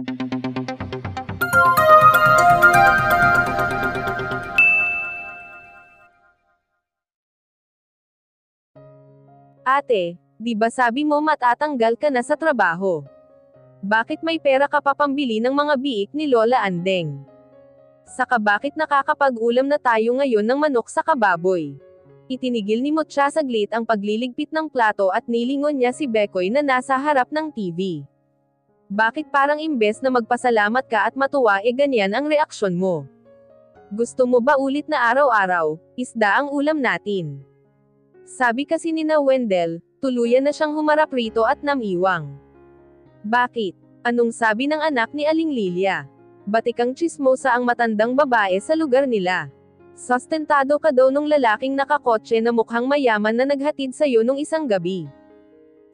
Ate, di ba sabi mo matatanggal ka na sa trabaho? Bakit may pera ka pa pambili ng mga biik ni Lola Andeng? Saka bakit nakakapag-ulam na tayo ngayon ng manok sa kababoy? Itinigil ni Mutya saglit ang pagliligpit ng plato at nilingon niya si Bekoy na nasa harap ng TV. Bakit parang imbes na magpasalamat ka at matuwa ganyan ang reaksyon mo? Gusto mo ba ulit na araw-araw, isda ang ulam natin? Sabi kasi ni Wendell, tuluyan na siyang humarap rito at namiwang. Bakit? Anong sabi ng anak ni Aling Lilia? Batikang tsismosa ang matandang babae sa lugar nila. Sustentado ka daw nung lalaking nakakotse na mukhang mayaman na naghatid sa'yo nung isang gabi.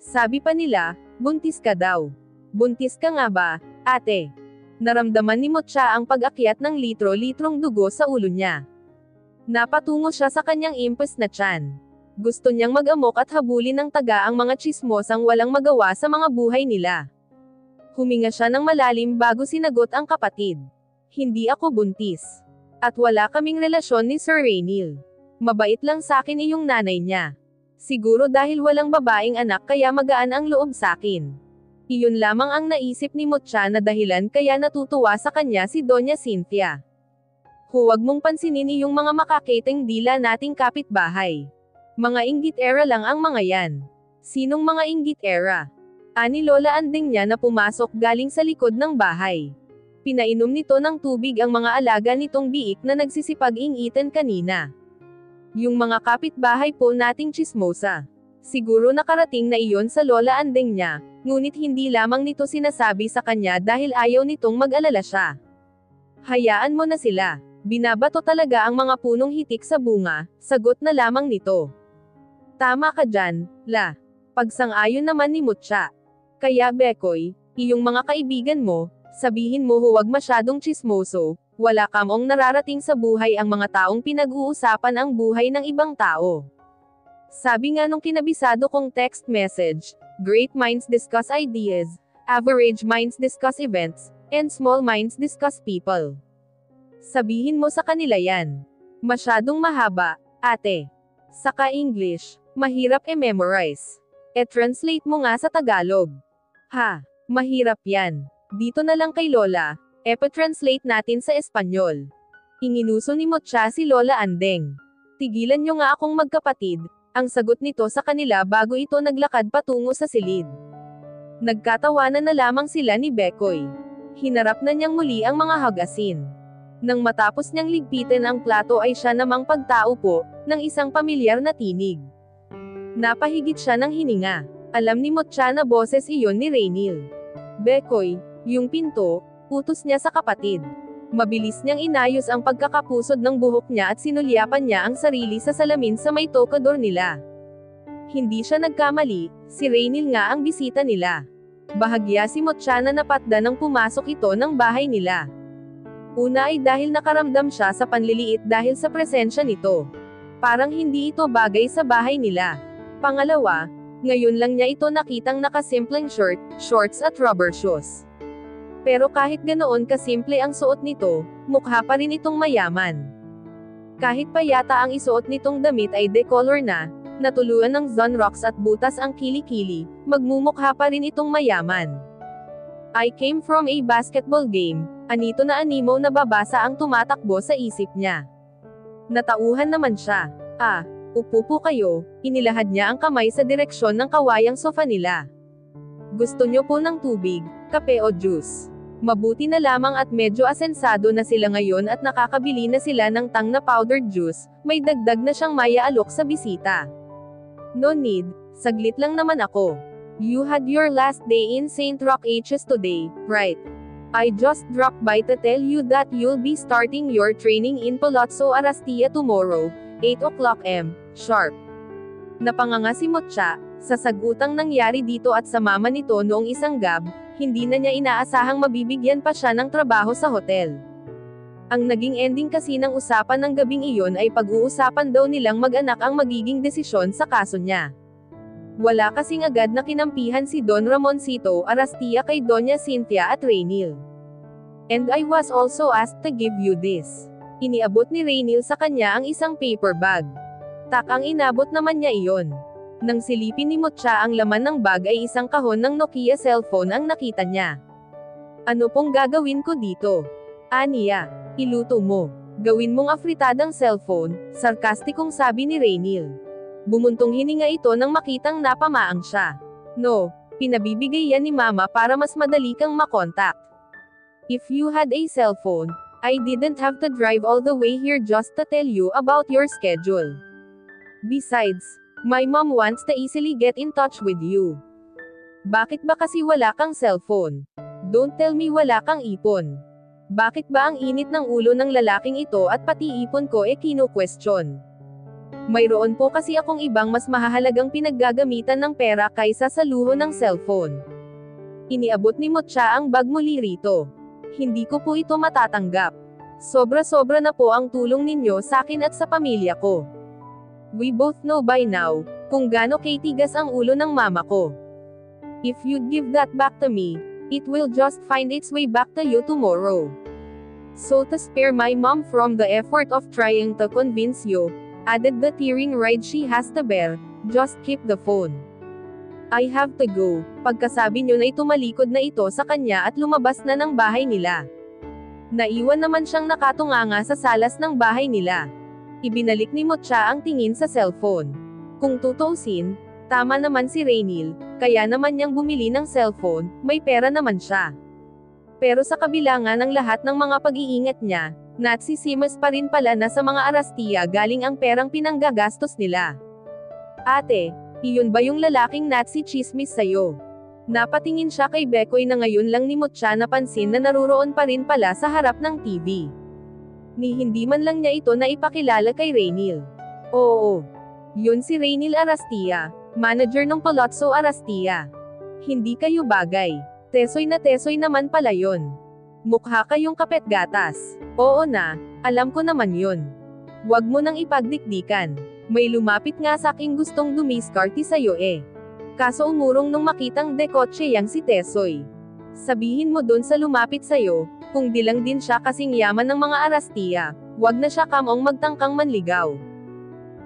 Sabi pa nila, buntis ka daw. Buntis ka nga ba, ate? Naramdaman ni Mutya ang pag-akyat ng litro-litrong dugo sa ulo niya. Napatungo siya sa kanyang impes na tiyan. Gusto niyang mag-amok at habulin ng taga ang mga tsismosang walang magawa sa mga buhay nila. Huminga siya ng malalim bago sinagot ang kapatid. Hindi ako buntis. At wala kaming relasyon ni Sir Rainiel. Mabait lang sa akin iyong nanay niya. Siguro dahil walang babaeng anak kaya magaan ang loob sa akin. Iyon lamang ang naisip ni Mutya na dahilan kaya natutuwa sa kanya si Doña Cynthia. Huwag mong pansinin iyong mga makakiteng dila nating kapitbahay. Mga inggit-era lang ang mga yan. Sinong mga inggit-era? Ani Lola Andeng niya na pumasok galing sa likod ng bahay. Pinainom nito ng tubig ang mga alaga nitong biik na nagsisipag-ingitan kanina. Yung mga kapitbahay po nating tsismosa. Siguro nakarating na iyon sa Lola Andeng niya, ngunit hindi lamang nito sinasabi sa kanya dahil ayaw nitong mag-alala siya. Hayaan mo na sila. Binabato talaga ang mga punong hitik sa bunga, sagot na lamang nito. Tama ka dyan, La. Pagsang-ayon naman ni Mutya. Kaya Bekoy, iyong mga kaibigan mo, sabihin mo huwag masyadong tsismoso, wala kamong nararating sa buhay ang mga taong pinag-uusapan ang buhay ng ibang tao. Sabi nga nung kinabisado kong text message, great minds discuss ideas, average minds discuss events, and small minds discuss people. Sabihin mo sa kanila yan. Masyadong mahaba, ate. Saka English, mahirap memorize. Translate mo nga sa Tagalog. Ha, mahirap yan. Dito na lang kay Lola, translate natin sa Espanyol. Inginuso ni Mutya si Lola Andeng. Tigilan nyo nga akong magkapatid, ang sagot nito sa kanila bago ito naglakad patungo sa silid. Nagkatawanan na lamang sila ni Bekoy. Hinarap na niyang muli ang mga hagasin. Nang matapos niyang ligpitin ang plato ay siya namang pagtaupo, ng isang pamilyar na tinig. Napahigit siya ng hininga. Alam ni Mutya na boses iyon ni Rainiel. Bekoy, yung pinto, utos niya sa kapatid. Mabilis niyang inayos ang pagkakapusod ng buhok niya at sinulyapan niya ang sarili sa salamin sa may tokador nila. Hindi siya nagkamali, si Rainiel nga ang bisita nila. Bahagya si Mutya na napatda nang pumasok ito ng bahay nila. Una ay dahil nakaramdam siya sa panliliit dahil sa presensya nito. Parang hindi ito bagay sa bahay nila. Pangalawa, ngayon lang niya ito nakitang nakasimpleng shirt, shorts at rubber shoes. Pero kahit ganoon kasimple ang suot nito, mukha pa rin itong mayaman. Kahit pa yata ang isuot nitong damit ay decolor na, natuluan ng sunrocks at butas ang kilikili, magmumukha pa rin itong mayaman. I came from a basketball game, anito na animo na babasa ang tumatakbo sa isip niya. Natauhan naman siya. Upo po kayo, inilahad niya ang kamay sa direksyon ng kawayang sofa nila. Gusto niyo po ng tubig, kape o juice? Mabuti na lamang at medyo asensado na sila ngayon at nakakabili na sila ng tang na powdered juice, may dagdag na siyang maya-alok sa bisita. No need, saglit lang naman ako. You had your last day in St. Roque H's today, right? I just dropped by to tell you that you'll be starting your training in Palazzo Arastia tomorrow, 8 o'clock m, sharp. Napanganga si Mutya, sa sagutang nangyari dito at sa mama nito noong isang gab, hindi na niya inaasahang mabibigyan pa siya ng trabaho sa hotel. Ang naging ending kasi ng usapan ng gabing iyon ay pag-uusapan daw nilang mag-anak ang magiging desisyon sa kaso niya. Wala kasing agad na kinampihan si Don Ramoncito Arastia kay Doña Cynthia at Raynil. And I was also asked to give you this. Iniabot ni Raynil sa kanya ang isang paper bag. Ang inabot naman niya iyon. Nang silipin ni Mucha ang laman ng bag ay isang kahon ng Nokia cellphone ang nakita niya. Ano pong gagawin ko dito? Aniya, iluto mo. Gawin mong afritadang cellphone, sarkastikong sabi ni Raynil. Bumuntong hininga ito nang makitang napamaang siya. No, pinabibigay yan ni Mama para mas madali kang makontak. If you had a cellphone, I didn't have to drive all the way here just to tell you about your schedule. Besides, my mom wants to easily get in touch with you. Bakit ba kasi wala kang cellphone? Don't tell me wala kang ipon. Bakit ba ang init ng ulo ng lalaking ito at pati ipon ko kino-question? Mayroon po kasi akong ibang mas mahahalagang pinaggagamitan ng pera kaysa sa luho ng cellphone. Iniabot ni Mucha ang bag muli rito. Hindi ko po ito matatanggap. Sobra-sobra na po ang tulong ninyo sa akin at sa pamilya ko. We both know by now, kung gaano katigas ang ulo ng mama ko. If you'd give that back to me, it will just find its way back to you tomorrow. So to spare my mom from the effort of trying to convince you, added the tearing ride she has to bear, just keep the phone. I have to go. Pagkasabi niyo na tumalikod na ito sa kanya at lumabas na ng bahay nila. Naiwan naman siyang nakatunganga sa salas ng bahay nila. Ibinalik ni Mucha ang tingin sa cellphone. Kung tutuusin, tama naman si Raynil, kaya naman niyang bumili ng cellphone, may pera naman siya. Pero sa kabila nga ng lahat ng mga pag-iingat niya, nagsisimas pa rin pala na sa mga Arastia galing ang perang pinanggagastos nila. Ate, iyon ba yung lalaking Nazi chismis sa'yo? Napatingin siya kay Bekoy na ngayon lang ni Mucha napansin na naruroon pa rin pala sa harap ng TV. Ni hindi man lang niya ito na ipakilala kay Raynil. Oo. Yun si Raynil Arastia, manager ng Palazzo Arastia. Hindi kayo bagay. Tesoy na tesoy naman pala yon. Mukha kayong kapet-gatas. Oo na, alam ko naman yun. Huwag mo nang ipagdikdikan. May lumapit nga sa aking gustong dumiskarte sa'yo Kaso umurong nung makitang dekotse yang si Tesoy. Sabihin mo dun sa lumapit sa'yo, kung di lang din siya kasing yaman ng mga Arastia, wag na siya kamong magtangkang manligaw.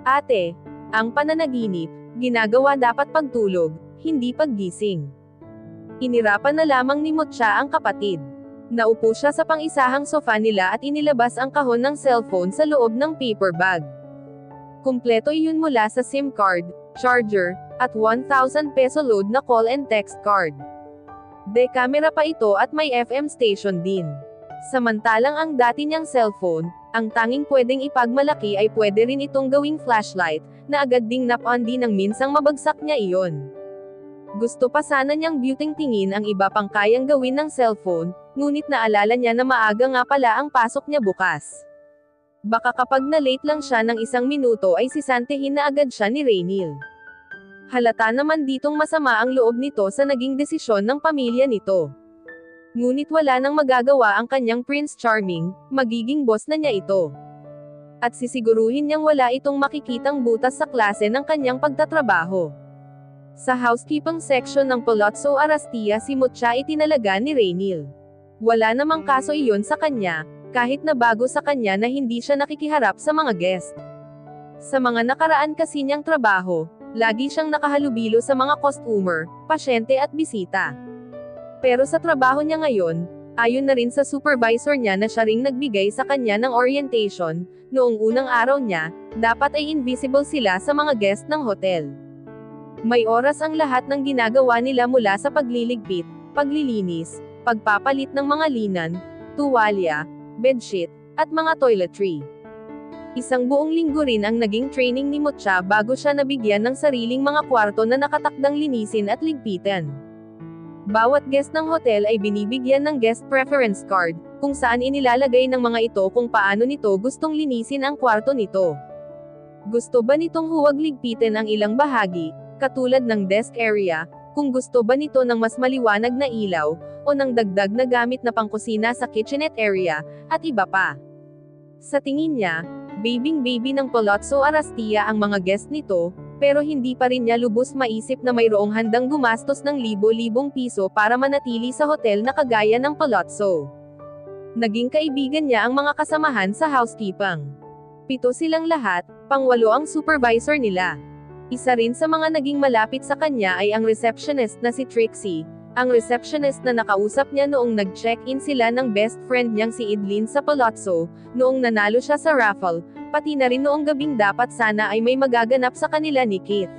Ate, ang pananaginip, ginagawa dapat pagtulog, hindi paggising. Inirapan na lamang ni Mucha ang kapatid. Naupo siya sa pang-isahang sofa nila at inilabas ang kahon ng cellphone sa loob ng paper bag. Kumpleto iyon mula sa SIM card, charger, at 1,000 peso load na call and text card. De-camera pa ito at may FM station din. Samantalang ang dati niyang cellphone, ang tanging pwedeng ipagmalaki ay pwede rin itong gawing flashlight, na agad ding nap-on din nang minsang mabagsak niya iyon. Gusto pa sana niyang beauting tingin ang iba pang kayang gawin ng cellphone, ngunit naalala niya na maaga nga pala ang pasok niya bukas. Baka kapag na-late lang siya ng 1 minuto ay sisantehin na agad siya ni Raynil. Halata naman ditong masama ang loob nito sa naging desisyon ng pamilya nito. Ngunit wala nang magagawa ang kanyang Prince Charming, magiging boss na niya ito. At sisiguruhin niyang wala itong makikitang butas sa klase ng kanyang pagtatrabaho. Sa housekeeping section ng Palazzo Arastia si Mucha itinalaga ni Raynil. Wala namang kaso iyon sa kanya, kahit na bago sa kanya na hindi siya nakikiharap sa mga guest. Sa mga nakaraan kasi niyang trabaho, lagi siyang nakahalubilo sa mga customer, pasyente at bisita. Pero sa trabaho niya ngayon, ayon na rin sa supervisor niya na siya ring nagbigay sa kanya ng orientation, noong unang araw niya, dapat ay invisible sila sa mga guest ng hotel. May oras ang lahat ng ginagawa nila mula sa pagliligpit, paglilinis, pagpapalit ng mga linan, tuwalya, bedsheet, at mga toiletry. Isang buong linggo rin ang naging training ni Mucha bago siya nabigyan ng sariling mga kwarto na nakatakdang linisin at ligpitan. Bawat guest ng hotel ay binibigyan ng guest preference card, kung saan inilalagay ng mga ito kung paano nito gustong linisin ang kwarto nito. Gusto ba nitong huwag ligpitin ang ilang bahagi, katulad ng desk area, kung gusto ba nito ng mas maliwanag na ilaw, o ng dagdag na gamit na pangkusina sa kitchenette area, at iba pa. Sa tingin niya, baby ng Palazzo Arastia ang mga guest nito, pero hindi pa rin niya lubos maisip na mayroong handang gumastos ng libo-libong piso para manatili sa hotel na kagaya ng Palazzo. Naging kaibigan niya ang mga kasamahan sa housekeeping. 7 silang lahat, pang-8 ang supervisor nila. Isa rin sa mga naging malapit sa kanya ay ang receptionist na si Trixie, ang receptionist na nakausap niya noong nag-check-in sila ng best friend niyang si Idlin sa Palazzo, noong nanalo siya sa raffle, pati na rin noong gabing dapat sana ay may magaganap sa kanila ni Keith.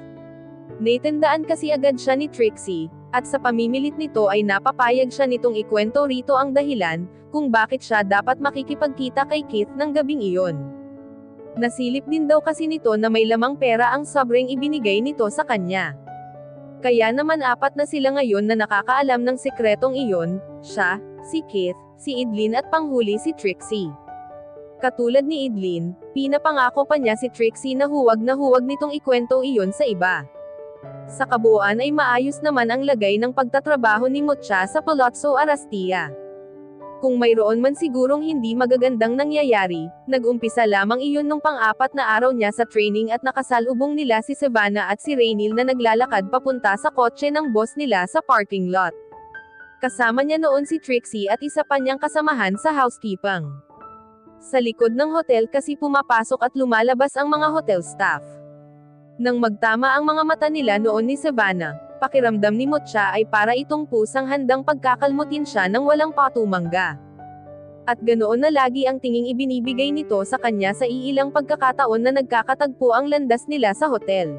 Naitandaan kasi agad siya ni Trixie, at sa pamimilit nito ay napapayag siya nitong ikwento rito ang dahilan, kung bakit siya dapat makikipagkita kay Keith ng gabing iyon. Nasilip din daw kasi nito na may lamang pera ang sobrang ibinigay nito sa kanya. Kaya naman 4 na sila ngayon na nakakaalam ng sikretong iyon, siya, si Keith, si Idlin at panghuli si Trixie. Katulad ni Idlin, pinapangako pa niya si Trixie na huwag nitong ikwento iyon sa iba. Sa kabuuan ay maayos naman ang lagay ng pagtatrabaho ni Mucha sa Palazzo Arastia. Kung mayroon man sigurong hindi magagandang nangyayari, nag-umpisa lamang iyon nung pang-4 na araw niya sa training at nakasalubong nila si Savannah at si Rainil na naglalakad papunta sa kotse ng boss nila sa parking lot. Kasama niya noon si Trixie at isa pa niyang kasamahan sa housekeeping. Sa likod ng hotel kasi pumapasok at lumalabas ang mga hotel staff. Nang magtama ang mga mata nila noon ni Savannah, pakiramdam ni Mucha ay para itong pusang handang pagkakalmutin siya ng walang patumangga. At ganoon na lagi ang tinging ibinibigay nito sa kanya sa iilang pagkakataon na nagkakatagpo ang landas nila sa hotel.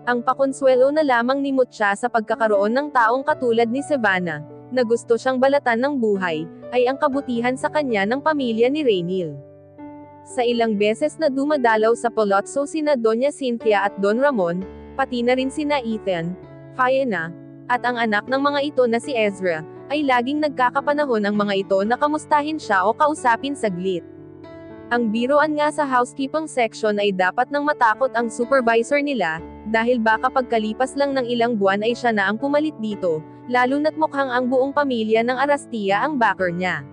Ang pakonsuelo na lamang ni Mucha sa pagkakaroon ng taong katulad ni Savannah, na gusto siyang balatan ng buhay, ay ang kabutihan sa kanya ng pamilya ni Rainil. Sa ilang beses na dumadalaw sa Palazzo sina Doña Cynthia at Don Ramon, pati na rin sina Ethan, Fiona, at ang anak ng mga ito na si Ezra, ay laging nagkakapanahon ang mga ito na kamustahin siya o kausapin saglit. Ang biroan nga sa housekeeping section ay dapat nang matakot ang supervisor nila, dahil baka pagkalipas lang ng ilang buwan ay siya na ang pumalit dito, lalo na't mukhang ang buong pamilya ng Arastia ang backer niya.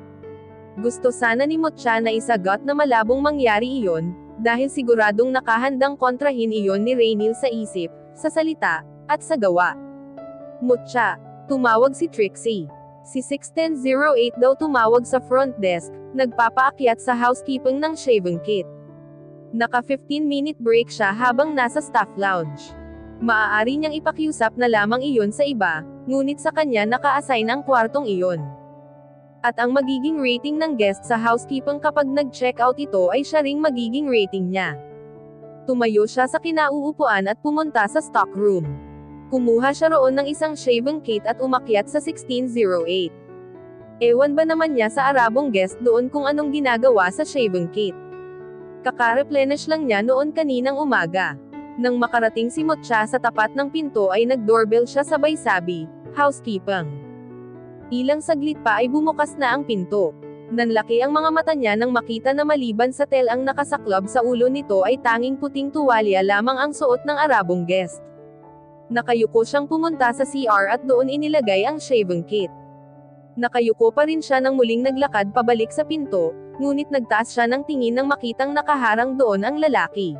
Gusto sana ni Mucha na isagot na malabong mangyari iyon, dahil siguradong nakahandang kontrahin iyon ni Rainil sa isip, sa salita, at sa gawa. Mucha, tumawag si Trixie. Si 61008 daw tumawag sa front desk, nagpapaakyat sa housekeeping ng shaving kit. Naka 15-minute break siya habang nasa staff lounge. Maaari niyang ipakiusap na lamang iyon sa iba, ngunit sa kanya naka-assign ang kwartong iyon. At ang magiging rating ng guest sa housekeeping kapag nag-check out ito ay siya ring magiging rating niya. Tumayo siya sa kinauupuan at pumunta sa stockroom. Kumuha siya roon ng isang shaving kit at umakyat sa 1608. Ewan ba naman niya sa Arabong guest doon kung anong ginagawa sa shaving kit. Kaka-replenish lang niya noon kaninang umaga. Nang makarating si Mucha sa tapat ng pinto ay nag-doorbell siya sabay sabi, "Housekeeping." Ilang saglit pa ay bumukas na ang pinto. Nanlaki ang mga mata niya nang makita na maliban sa tel ang nakasaklob sa ulo nito ay tanging puting tuwalya lamang ang suot ng Arabong guest. Nakayuko siyang pumunta sa CR at doon inilagay ang shaving kit. Nakayuko pa rin siya nang muling naglakad pabalik sa pinto, ngunit nagtaas siya ng tingin nang makitang nakaharang doon ang lalaki.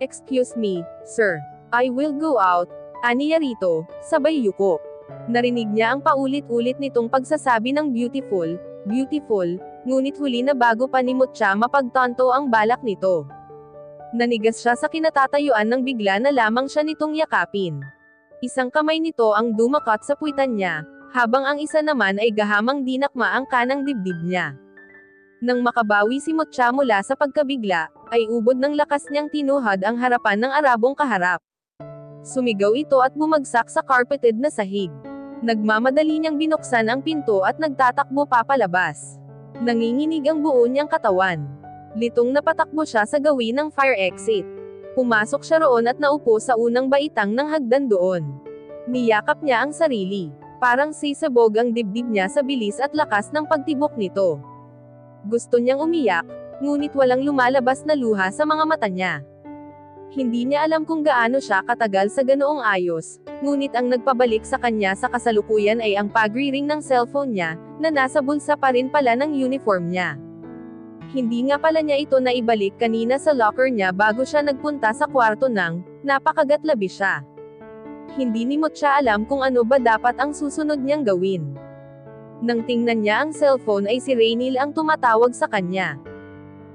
"Excuse me, sir. I will go out," aniya rito, sabay yuko. Narinig niya ang paulit-ulit nitong pagsasabi ng beautiful, beautiful, ngunit huli na bago pa ni Mucha mapagtanto ang balak nito. Nanigas siya sa kinatatayuan nang bigla na lamang siya nitong yakapin. Isang kamay nito ang dumakat sa puwitan niya, habang ang isa naman ay gahamang dinakma ang kanang dibdib niya. Nang makabawi si Mucha mula sa pagkabigla, ay ubod ng lakas niyang tinuhad ang harapan ng Arabong kaharap. Sumigaw ito at bumagsak sa carpeted na sahig. Nagmamadali niyang binuksan ang pinto at nagtatakbo papalabas. Nanginginig ang buo niyang katawan. Litong napatakbo siya sa gawin ng fire exit. Pumasok siya roon at naupo sa unang baitang ng hagdan doon. Niyakap niya ang sarili. Parang sisabog ang dibdib niya sa bilis at lakas ng pagtibok nito. Gusto niyang umiyak, ngunit walang lumalabas na luha sa mga mata niya. Hindi niya alam kung gaano siya katagal sa ganoong ayos, ngunit ang nagpabalik sa kanya sa kasalukuyan ay ang pagri-ring ng cellphone niya, na nasa bulsa pa rin pala ng uniform niya. Hindi nga pala niya ito naibalik kanina sa locker niya bago siya nagpunta sa kwarto nang, napakagatlabi siya. Hindi ni Mutya alam kung ano ba dapat ang susunod niyang gawin. Nang tingnan niya ang cellphone ay si Raynil ang tumatawag sa kanya.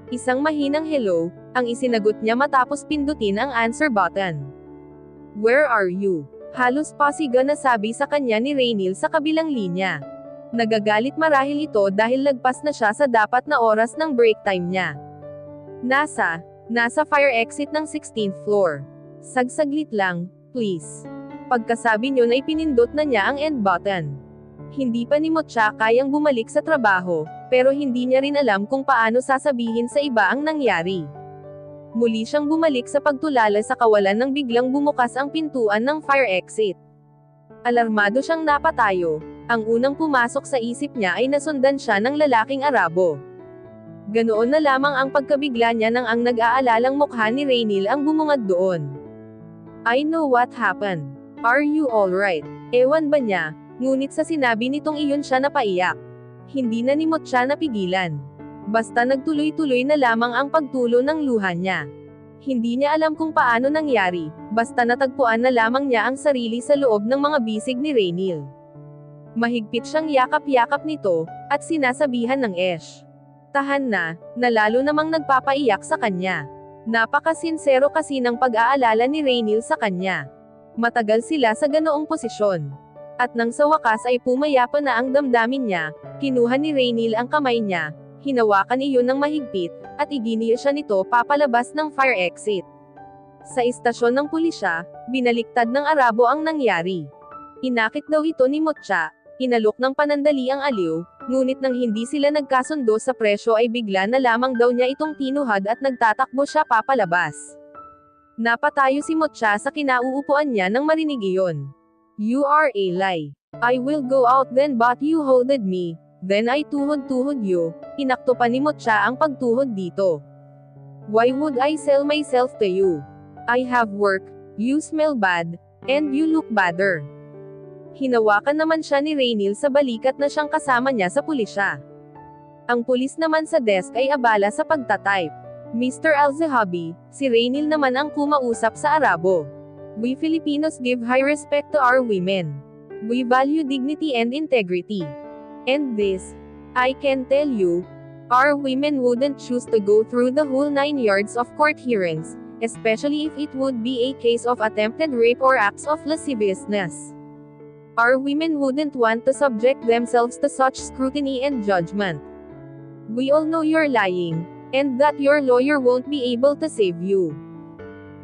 Isang mahinang hello, ang isinagot niya matapos pindutin ang answer button. "Where are you?" Halos pasiga na sabi sa kanya ni Raynil sa kabilang linya. Nagagalit marahil ito dahil lagpas na siya sa dapat na oras ng break time niya. Nasa fire exit ng 16th floor. Sagsaglit lang, please. Pagkasabi niyon ay pinindot na niya ang end button. Hindi pa ni Mutya kayang bumalik sa trabaho, pero hindi niya rin alam kung paano sasabihin sa iba ang nangyari. Muli siyang bumalik sa pagtulala sa kawalan nang biglang bumukas ang pintuan ng fire exit. Alarmado siyang napatayo. Ang unang pumasok sa isip niya ay nasundan siya ng lalaking Arabo. Ganoon na lamang ang pagkabigla niya nang ang nag-aalalang mukha ni Raynil ang bumungad doon. "I know what happened. Are you alright?" Ewan ba niya, ngunit sa sinabi nitong iyon siya napaiyak. Hindi na ni Mutya napigilan. Basta nagtuloy-tuloy na lamang ang pagtulo ng luha niya. Hindi niya alam kung paano nangyari, basta natagpuan na lamang niya ang sarili sa loob ng mga bisig ni Raynil. Mahigpit siyang yakap-yakap nito, at sinasabihan ng Esh. Tahan na lalo namang nagpapaiyak sa kanya. Napakasinsero kasi ng pag-aalala ni Raynil sa kanya. Matagal sila sa ganoong posisyon. At nang sa wakas ay pumayapa na ang damdamin niya, kinuha ni Raynil ang kamay niya, hinawakan iyon ng mahigpit, at iginiya siya nito papalabas ng fire exit. Sa istasyon ng pulisya, binaliktad ng Arabo ang nangyari. Inakit daw ito ni Mutya, inalok ng panandali ang aliw, ngunit nang hindi sila nagkasundo sa presyo ay bigla na lamang daw niya itong tinuhad at nagtatakbo siya papalabas. Napatayo si Mutya sa kinauupuan niya nang marinig iyon. "You are a lie. I will go out then but you holded me, then I tuhod-tuhod you." Inakto pa ni Mutya ang pagtuhod dito. "Why would I sell myself to you? I have work, you smell bad, and you look badder." Hinawakan naman siya ni Raynil sa balikat na siyang kasama niya sa pulisya. Ang pulis naman sa desk ay abala sa pagtatype. "Mr. Al-Zahabi," si Raynil naman ang kumausap sa Arabo. "We Filipinos give high respect to our women. We value dignity and integrity. And this, I can tell you, our women wouldn't choose to go through the whole 9 yards of court hearings, especially if it would be a case of attempted rape or acts of lasciviousness. Our women wouldn't want to subject themselves to such scrutiny and judgment. We all know you're lying, and that your lawyer won't be able to save you.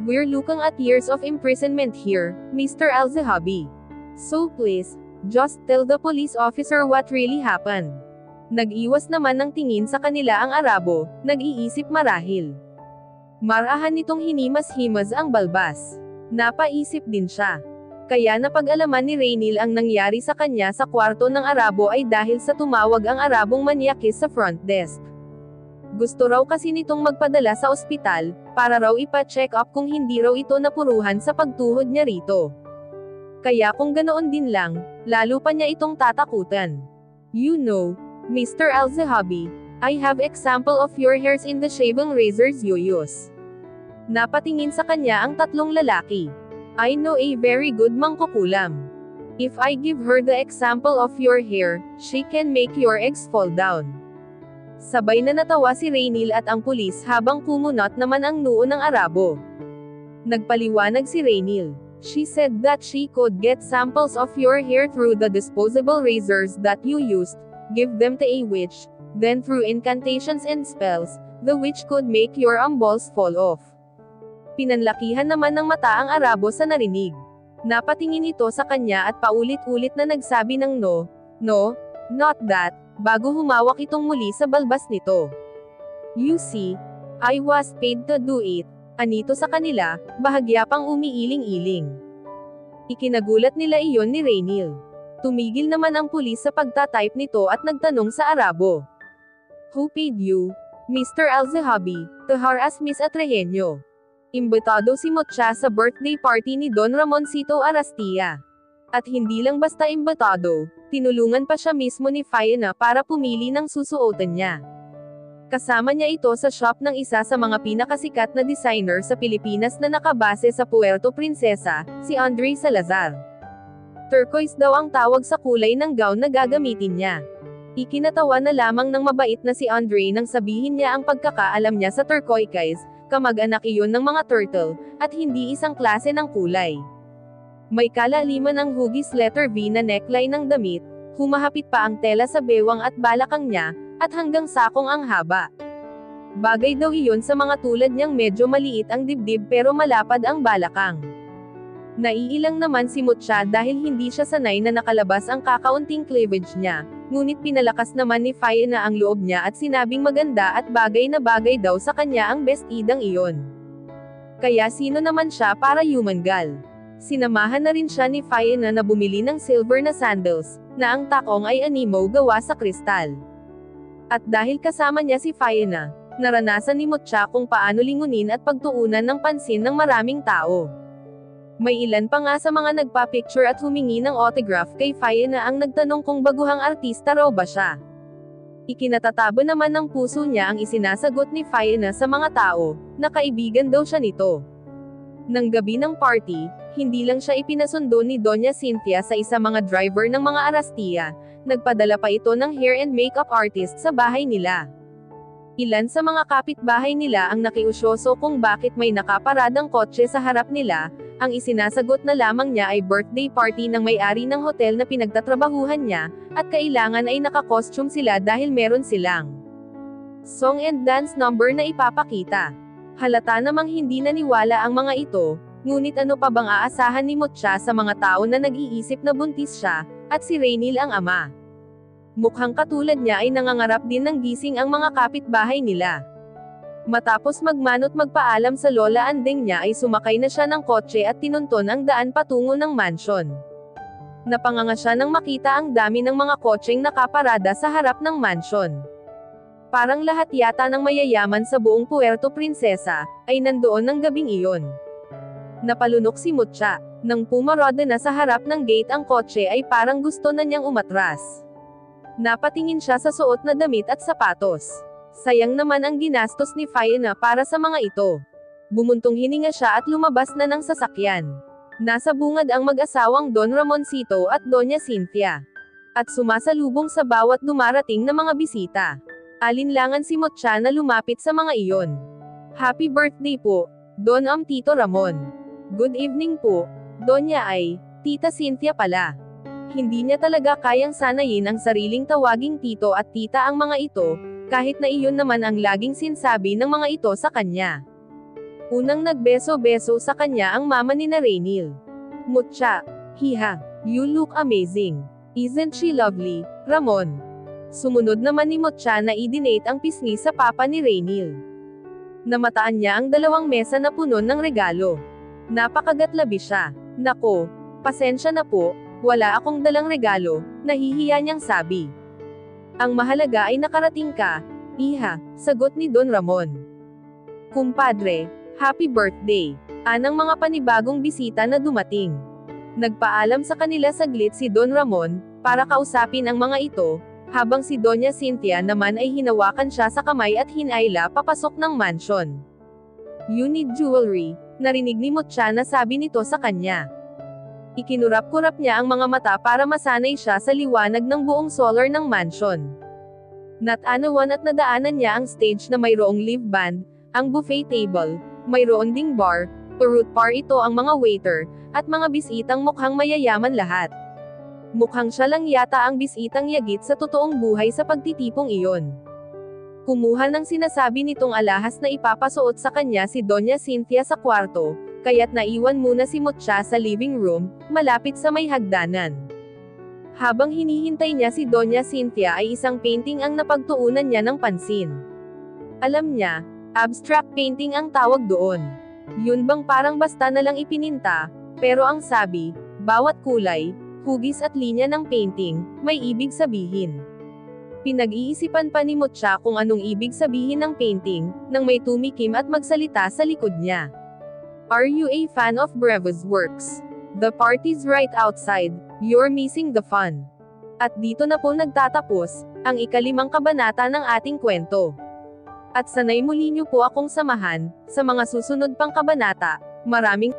We're looking at years of imprisonment here, Mr. Al-Zahabi. So please, just tell the police officer what really happened." Nag-iwas naman ng tingin sa kanila ang Arabo, nag-iisip marahil. Marahan nitong hinimas-himas ang balbas. Napaisip din siya. Kaya napag-alaman ni Raynil ang nangyari sa kanya sa kwarto ng Arabo ay dahil sa tumawag ang Arabong manyakis sa front desk. Gusto raw kasi nitong magpadala sa ospital, para raw ipa-check up kung hindi raw ito napuruhan sa pagtuhod niya rito. Kaya kung ganoon din lang, lalo pa niya itong tatakutan. "You know, Mr. Al-Zahabi, I have example of your hairs in the shaving razors you use." Napatingin sa kanya ang tatlong lalaki. "I know a very good mangkukulam. If I give her the example of your hair, she can make your eggs fall down." Sabay na natawa si Raynil at ang pulis habang kumunot naman ang noo ng Arabo. Nagpaliwanag si Raynil. "She said that she could get samples of your hair through the disposable razors that you used, give them to a witch, then through incantations and spells, the witch could make your balls fall off." Pinanlakihan naman ng mata ang Arabo sa narinig. Napatingin ito sa kanya at paulit-ulit na nagsabi ng no, not that, bago humawak itong muli sa balbas nito. "You see, I was paid to do it," anito sa kanila, bahagya pang umiiling-iling. Ikinagulat nila iyon ni Raynil. Tumigil naman ang pulis sa pagtatype nito at nagtanong sa Arabo. "Who paid you, Mr. Al-Zahabi, to harass Miss Atrejeño?" Imbitado si Mutya sa birthday party ni Don Ramoncito Arastia. At hindi lang basta imbitado, tinulungan pa siya mismo ni Faina para pumili ng susuotan niya. Kasama niya ito sa shop ng isa sa mga pinakasikat na designer sa Pilipinas na nakabase sa Puerto Princesa, si Andre Salazar. Turquoise daw ang tawag sa kulay ng gown na gagamitin niya. Ikinatawa na lamang ng mabait na si Andre nang sabihin niya ang pagkakaalam niya sa turquoise, kamag-anak iyon ng mga turtle, at hindi isang klase ng kulay. May kalaliman ang hugis letter V na neckline ng damit, humahapit pa ang tela sa bewang at balakang niya, at hanggang sakong ang haba. Bagay daw iyon sa mga tulad niyang medyo maliit ang dibdib pero malapad ang balakang. Naiilang naman si Mucha dahil hindi siya sanay na nakalabas ang kakaunting cleavage niya, ngunit pinalakas naman ni Faye na ang loob niya at sinabing maganda at bagay na bagay daw sa kanya ang bestidang iyon. Kaya sino naman siya para yumangal? Sinamahan na rin siya ni Faye na bumili ng silver na sandals, na ang takong ay animo gawa sa kristal. At dahil kasama niya si Faye na, naranasan ni Mucha kung paano lingunin at pagtuunan ng pansin ng maraming tao. May ilan pa nga sa mga nagpa-picture at humingi ng autograph kay Faye na ang nagtanong kung baguhang artista raw ba siya. Ikinatatabo naman ng puso niya ang isinasagot ni Faye na sa mga tao, na kaibigan daw siya nito. Nang gabi ng party, hindi lang siya ipinasundo ni Doña Cynthia sa isa mga driver ng mga Arastia, nagpadala pa ito ng hair and makeup artist sa bahay nila. Ilan sa mga kapitbahay nila ang nakiusyoso kung bakit may nakaparadang kotse sa harap nila, ang isinasagot na lamang niya ay birthday party ng may-ari ng hotel na pinagtatrabahuhan niya, at kailangan ay naka-costume sila dahil meron silang song and dance number na ipapakita. Halata namang hindi naniwala ang mga ito, ngunit ano pa bang aasahan ni Mucha sa mga tao na nag-iisip na buntis siya, at si Raynil ang ama. Mukhang katulad niya ay nangangarap din ng gising ang mga kapitbahay nila. Matapos magmanot magpaalam sa Lola Andeng niya ay sumakay na siya ng kotse at tinunton ang daan patungo ng mansion. Napanganga siya nang makita ang dami ng mga kotseng nakaparada sa harap ng mansion. Parang lahat yata ng mayayaman sa buong Puerto Princesa, ay nandoon ng gabing iyon. Napalunok si Mucha. Nang pumaroda na sa harap ng gate ang kotse ay parang gusto na niyang umatras. Napatingin siya sa suot na damit at sapatos. Sayang naman ang ginastos ni Faye na para sa mga ito. Bumuntong hininga siya at lumabas na ng sasakyan. Nasa bungad ang mag-asawang Don Ramoncito at Doña Cynthia. At sumasalubong sa bawat dumarating na mga bisita. Alinlangan si Mucha na lumapit sa mga iyon. Happy birthday po, Don Tito Ramon. Good evening po, Donya ay, Tita Cynthia pala. Hindi niya talaga kayang sanayin ang sariling tawaging tito at tita ang mga ito, kahit na iyon naman ang laging sinsabi ng mga ito sa kanya. Unang nagbeso-beso sa kanya ang mama ni na Raynil. Mucha, hiha, you look amazing. Isn't she lovely, Ramon? Sumunod naman ni Mucha na i-donate ang pisngi sa papa ni Raynil. Namataan niya ang dalawang mesa na puno ng regalo. Napakagatlabi siya. Nako, pasensya na po, wala akong dalang regalo, nahihiya niyang sabi. Ang mahalaga ay nakarating ka, iha, sagot ni Don Ramon. Kumpadre, happy birthday, anang mga panibagong bisita na dumating. Nagpaalam sa kanila saglit si Don Ramon, para kausapin ang mga ito, habang si Doña Cynthia naman ay hinawakan siya sa kamay at hinayla papasok ng mansion. You need jewelry, narinig ni Mucha na sabi nito sa kanya. Ikinurap-kurap niya ang mga mata para masanay siya sa liwanag ng buong solar ng mansion. Natanawan at nadaanan niya ang stage na mayroong live band, ang buffet table, mayroon ding bar, root par ito ang mga waiter, at mga bisitang mukhang mayayaman lahat. Mukhang siya lang yata ang bisitang yagit sa totoong buhay sa pagtitipong iyon. Kumuha ng sinasabi nitong alahas na ipapasuot sa kanya si Doña Cynthia sa kwarto, kaya't naiwan muna si Mucha sa living room, malapit sa may hagdanan. Habang hinihintay niya si Doña Cynthia ay isang painting ang napagtuunan niya ng pansin. Alam niya, abstract painting ang tawag doon. Yun bang parang basta na lang ipininta, pero ang sabi, bawat kulay, hugis at linya ng painting, may ibig sabihin. Pinag-iisipan pa ni Mucha kung anong ibig sabihin ng painting, nang may tumikim at magsalita sa likod niya. Are you a fan of Brevo's works? The party's right outside, you're missing the fun. At dito na po nagtatapos, ang ika-5 kabanata ng ating kwento. At sanay muli niyo po akong samahan, sa mga susunod pang kabanata. Maraming